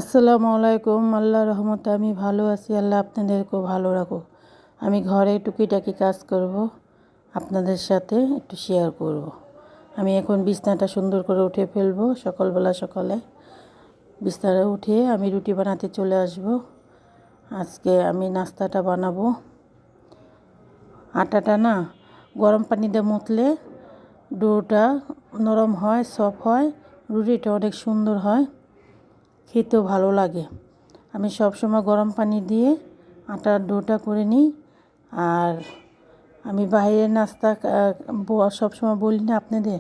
আসসালামু আলাইকুম। আল্লাহর রহমতে আমি ভালো আছি। আল্লাহ আপনাদেরকেও ভালো রাখুক। আমি ঘরে টুকিটাকি কাজ করব, আপনাদের সাথে একটু শেয়ার করব। আমি এখন বিছনাটা সুন্দর করে উঠে ফেলবো। সকালে বিছনাটা উঠিয়ে আমি রুটি বানাতে চলে আসব। আজকে আমি নাস্তাটা বানাবো। আটাটা না গরম পানিতে মথলে ডোটা নরম হয়, সফট হয়, রুটিটা অনেক সুন্দর হয়, খেতেও ভালো লাগে। আমি সবসময় গরম পানি দিয়ে আটার ডোটা করে নিই। আর আমি বাইরের নাস্তা সবসময় বলি না আপনাদের,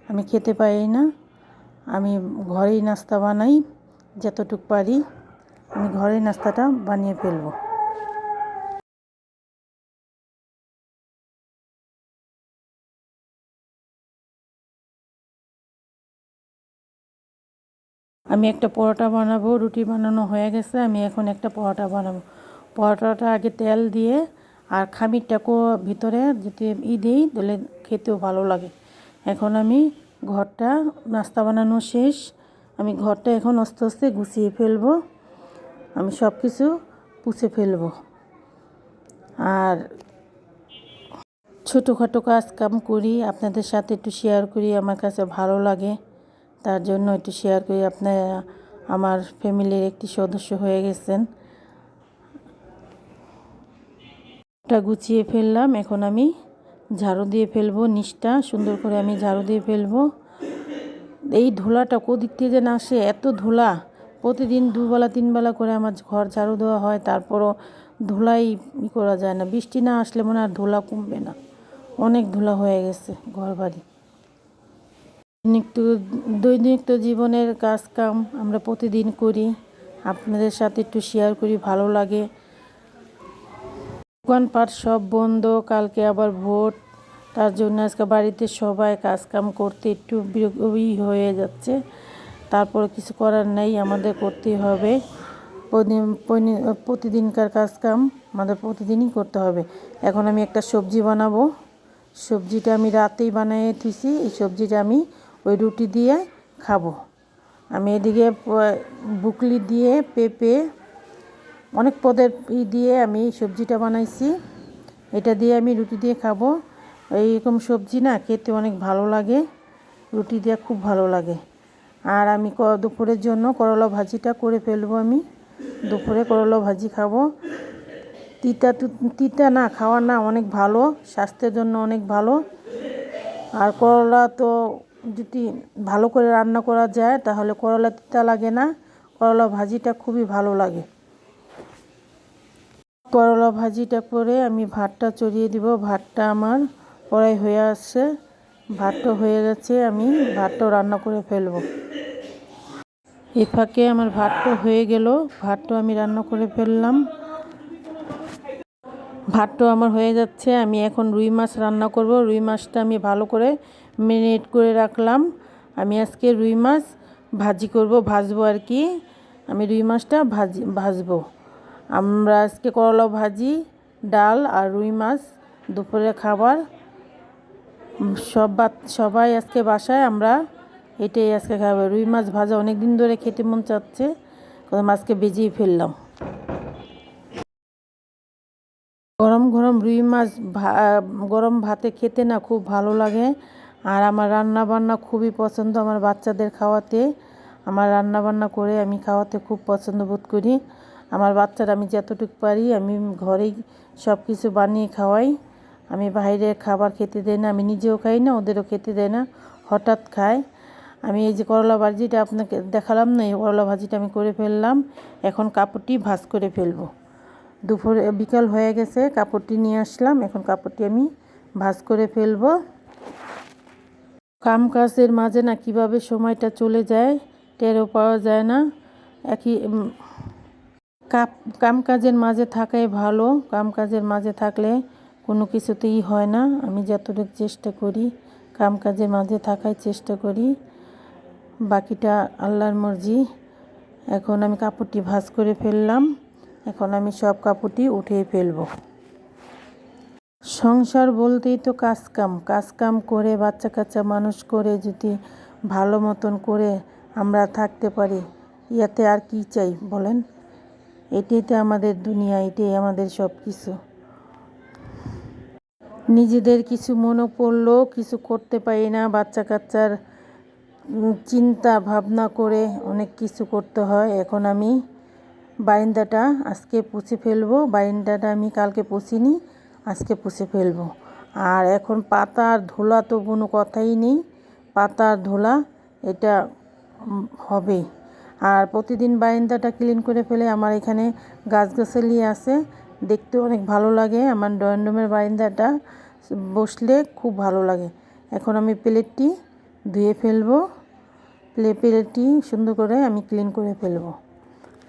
আমি খেতে পারি না। আমি ঘরেই নাস্তা বানাই, যতটুকু পারি আমি ঘরেই নাস্তাটা বানিয়ে ফেলবো। আমি একটা পরোটা বানাবো। রুটি বানানো হয়ে গেছে, আমি এখন একটা পরোটা বানাবো। পরোটাটা আগে তেল দিয়ে আর খামিরটাকেও ভিতরে যদি দিই তাহলে খেতেও ভালো লাগে। এখন আমি ঘরটা নাস্তা বানানো শেষ, আমি ঘরটা এখন আস্তে আস্তে গুছিয়ে ফেলবো। আমি সব কিছু পুছে ফেলবো। আর ছোটোখাটো কাজ কাম করি, আপনাদের সাথে একটু শেয়ার করি, আমার কাছে ভালো লাগে। তার জন্য একটু শেয়ার করি। আপনারা আমার ফ্যামিলির একটি সদস্য হয়ে গেছেন। ওটা গুছিয়ে ফেললাম, এখন আমি ঝাড়ু দিয়ে ফেলবো। নিচটা সুন্দর করে আমি ঝাড়ু দিয়ে ফেলবো। এই ধুলাটা কোদিক থেকে যেন আসে, এত ধুলা। প্রতিদিন দুবেলা তিনবেলা করে আমার ঘর ঝাড়ু দেওয়া হয়, তারপরও ধুলাই করা যায় না। বৃষ্টি না আসলে মনে হয় ধুলা কমবে না, অনেক ধুলা হয়ে গেছে ঘর বাড়ি। দৈনিক জীবনের কাজ কাম আমরা প্রতিদিন করি, আপনাদের সাথে একটু শেয়ার করি, ভালো লাগে। দোকানপাট সব বন্ধ, কালকে আবার ভোট। তার জন্য আজকে বাড়িতে সবাই কাজ কাম করতে একটু বিরক্ত হয়ে যাচ্ছে। তারপর কিছু করার নেই, আমাদের করতেই হবে। প্রতিদিনকার কাজ কাম আমাদের প্রতিদিনই করতে হবে। এখন আমি একটা সবজি বানাবো। সবজিটা আমি রাতেই বানিয়ে দিয়েছি। এই সবজিটা আমি ওই রুটি দিয়ে খাবো। আমি এদিকে বুকলি দিয়ে পেঁপে অনেক পদের দিয়ে আমি সবজিটা বানাইছি। এটা দিয়ে আমি রুটি দিয়ে খাবো। এইরকম সবজি না খেতে অনেক ভালো লাগে, রুটি দিয়ে খুব ভালো লাগে। আর আমি দুপুরের জন্য করলা ভাজিটা করে ফেলবো। আমি দুপুরে করলা ভাজি খাবো। তিতা না খাওয়া না অনেক ভালো, স্বাস্থ্যের জন্য অনেক ভালো। আর করলা তো যদি ভালো করে রান্না করা যায় তাহলে করলা তিতা লাগে না। করলা ভাজিটা খুবই ভালো লাগে। করলা ভাজিটা করে আমি ভাতটা চড়িয়ে দিব। ভাতটা আমার প্রায় হয়ে আসছে, ভাতটা হয়ে গেছে, আমি ভাতটাও রান্না করে ফেলবো। এ ফাঁকে আমার ভাতটা হয়ে গেল, ভাতটাও আমি রান্না করে ফেললাম। ভাতটাও আমার হয়ে যাচ্ছে। আমি এখন রুই মাছ রান্না করব। রুই মাছটা আমি ভালো করে ম্যারিনেট করে রাখলাম। আমি আজকে রুই মাছ ভাজি করব, ভাজবো আর কি। আমি রুই মাছটা ভাজবো। আমরা আজকে করলা ভাজি, ডাল আর রুই মাছ দুপুরে খাবার। সবাই আজকে বাসায়, আমরা এটাই আজকে খাবো। রুই মাছ ভাজা অনেক দিন ধরে খেতে মন চাচ্ছে, মাছকে ভেজেই ফেললাম। গরম গরম রুই মাছ গরম ভাতে খেতে না খুব ভালো লাগে। আর আমার রান্না বান্না খুবই পছন্দ আমার বাচ্চাদের খাওয়াতে। আমার রান্না বান্না করে আমি খাওয়াতে খুব পছন্দ বোধ করি। আমার বাচ্চারা আমি যতটুকু পারি আমি ঘরেই সব কিছু বানিয়ে খাওয়াই। আমি বাইরের খাবার খেতে দেই না, আমি নিজেও খাই না, ওদেরও খেতে দেয় না, হঠাৎ খায়। আমি এই যে করলা ভাজিটা আপনাকে দেখালাম না, এই করলা ভাজিটা আমি করে ফেললাম। এখন কাপড়টি ভাঁজ করে ফেলবো। দুপুরে বিকাল হয়ে গেছে, কাপড়টি নিয়ে আসলাম, এখন কাপড়টি আমি ভাঁজ করে ফেলবো। কাম কাজের মাঝে না কিভাবে সময়টা চলে যায় টেরও পাওয়া যায় না। একই কাম কাজের মাঝে থাকাই ভালো। কাম কাজের মাঝে থাকলে কোনো কিছুতেই হয় না। আমি যতটুকু চেষ্টা করি কাম কাজের মাঝে থাকার চেষ্টা করি, বাকিটা আল্লাহর মর্জি। এখন আমি কাপড়টি ভাঁজ করে ফেললাম, এখন আমি সব কাপড়টি উঠিয়ে ফেলবো। সংসার বলতেই তো কাজ কাম করে বাচ্চা কাচ্চা মানুষ করে যদি ভালো মতন করে আমরা থাকতে পারি ইয়াতে আর কি চাই বলেন? এটাই তো আমাদের দুনিয়া, এটাই আমাদের সব কিছু। নিজেদের কিছু মনে পড়লেও কিছু করতে পারি না, বাচ্চা কাচ্চার চিন্তা ভাবনা করে অনেক কিছু করতে হয়। এখন আমি বারান্দাটা আজকে পুছে ফেলবো, বারান্দাটা আমি কালকে পুছিনি, আজকে পুছে ফেলবো। আর এখন পাতার ধুলা তো কোনো কথাই নেই, পাতার ধুলা এটা হবেই। আর প্রতিদিন বারান্দাটা ক্লিন করে ফেলে। আমার এখানে গাছগাছালি আছে, দেখতে অনেক ভালো লাগে। আমার ড্রয়িং রুমের বারান্দাটা বসলে খুব ভালো লাগে। এখন আমি প্লেটটি ধুয়ে ফেলবো, প্লেটটি সুন্দর করে আমি ক্লিন করে ফেলবো।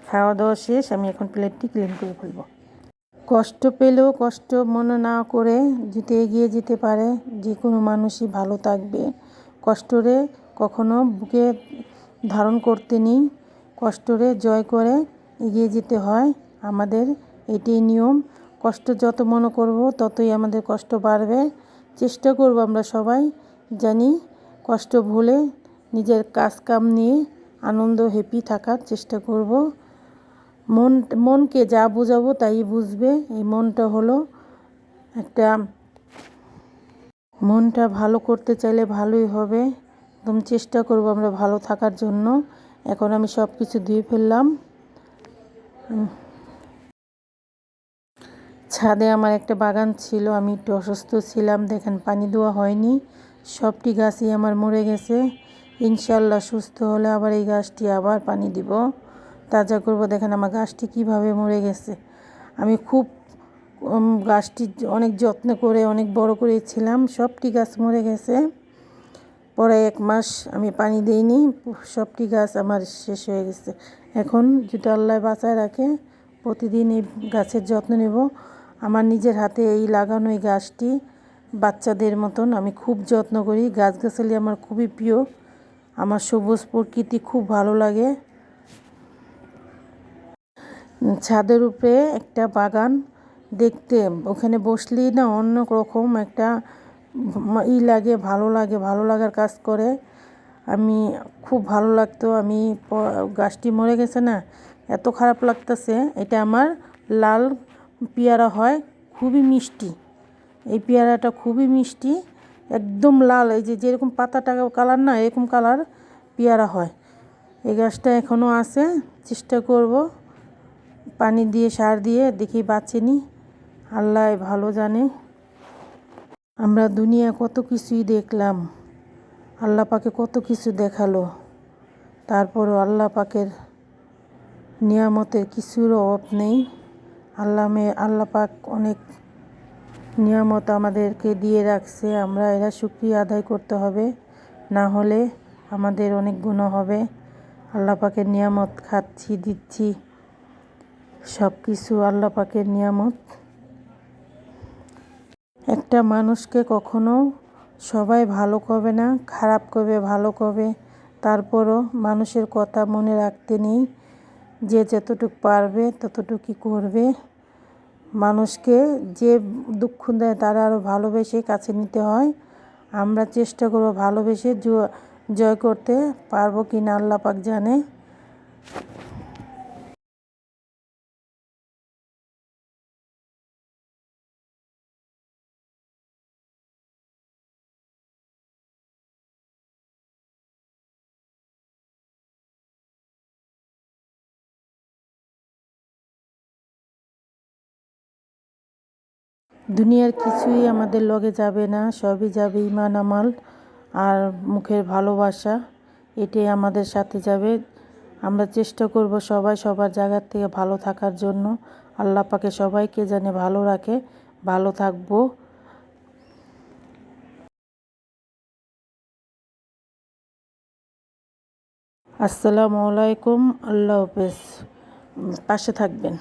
খাওয়া দাওয়া শেষ, আমি এখন প্লেটটি ক্লিন করে ফেলবো। কষ্ট পেলেও কষ্ট মনে না করে যদি এগিয়ে যেতে পারে, যে কোনো মানুষই ভালো থাকবে। কষ্টরে কখনো বুকে ধারণ করতে নেই, কষ্টরে জয় করে এগিয়ে যেতে হয়। আমাদের এটাই নিয়ম। কষ্ট যত মনে করব ততই আমাদের কষ্ট বাড়বে। চেষ্টা করব আমরা সবাই জানি কষ্ট ভুলে নিজের কাজ কাম নিয়ে আনন্দ হ্যাপি থাকার চেষ্টা করব। মনকে যা বোঝাবো তাই বুঝবে। এই মনটা হলো একটা, মনটা ভালো করতে চাইলে ভালোই হবে। একদম চেষ্টা করব আমরা ভালো থাকার জন্য। এখন আমি সব কিছু ধুয়ে ফেললাম। ছাদে আমার একটা বাগান ছিল, আমি একটু অসুস্থ ছিলাম, দেখেন পানি দেওয়া হয়নি, সবটি গাছই আমার মরে গেছে। ইনশাল্লাহ সুস্থ হলে আবার এই গাছটি আবার পানি দিব, তাজা করব। দেখেন আমার গাছটি কিভাবে মরে গেছে। আমি খুব গাছটি অনেক যত্ন করে অনেক বড় করেছিলাম, সবটি গাছ মরে গেছে। পরে 1 মাস আমি পানি দিইনি, সবটি গাছ আমার শেষ হয়ে গেছে। এখন যদি আল্লাহ বাঁচায় রাখে প্রতিদিন এই গাছের যত্ন নেব। আমার নিজের হাতে এই লাগানো এই গাছটি বাচ্চাদের মতন আমি খুব যত্ন করি। গাছগাছালি আমার খুবই প্রিয়, আমার সবুজ প্রকৃতি খুব ভালো লাগে। ছাদের উপরে একটা বাগান দেখতে, ওখানে বসলেই না অন্য রকম একটা লাগে, ভালো লাগে, ভালো লাগার কাজ করে। আমি খুব ভালো লাগতো। আমি গাছটি মরে গেছে না, এত খারাপ লাগতেছে। এটা আমার লাল পেয়ারা হয়, খুবই মিষ্টি। এই পেয়ারাটা খুবই মিষ্টি, একদম লাল, এই যে যেরকম পাতাটা কালার না এরকম কালার পেয়ারা হয়। এই গাছটা এখনও আছে, চেষ্টা করব পানি দিয়ে সার দিয়ে দেখি বাঁচেনি, আল্লাহ ভালো জানে। আমরা দুনিয়া কত কিছুই দেখলাম, আল্লাহ পাকে কত কিছু দেখালো, তারপরও আল্লাহ পাকের নিয়ামতের কিছুর অভাব নেই। আল্লাহ পাক অনেক নিয়ামত আমাদেরকে দিয়ে রাখছে, আমরা এরা শুকরিয়া আদায় করতে হবে, না হলে আমাদের অনেক গুনাহ হবে। আল্লাহ পাকের নিয়ামত খাচ্ছি, দিচ্ছি, সব কিছু আল্লাহ পাকের নিয়ামত। একটা মানুষকে কখনো সবাই ভালো করবে না, খারাপ করবে, ভালো করবে, তারপরও মানুষের কথা মনে রাখতে নেই। যে যতটুকু পারবে ততটুকুই করবে। মানুষকে যে দুঃখ দেয় তারা আরও ভালোবেসে কাছে নিতে হয়। আমরা চেষ্টা করব ভালোবেসে জয় করতে পারবো কি না আল্লাহ পাক জানে। দুনিয়ার কিছুই আমাদের লগে যাবে না, সবই যাবে ইমান আমাল আর মুখের ভালোবাসা, এটাই আমাদের সাথে যাবে। আমরা চেষ্টা করব সবাই সবার জায়গার থেকে ভালো থাকার জন্য। আল্লাহ পাকে সবাইকে জানে ভালো রাখে, ভালো থাকবো। আসসালামু আলাইকুম, আল্লাহ হাফেজ, পাশে থাকবেন।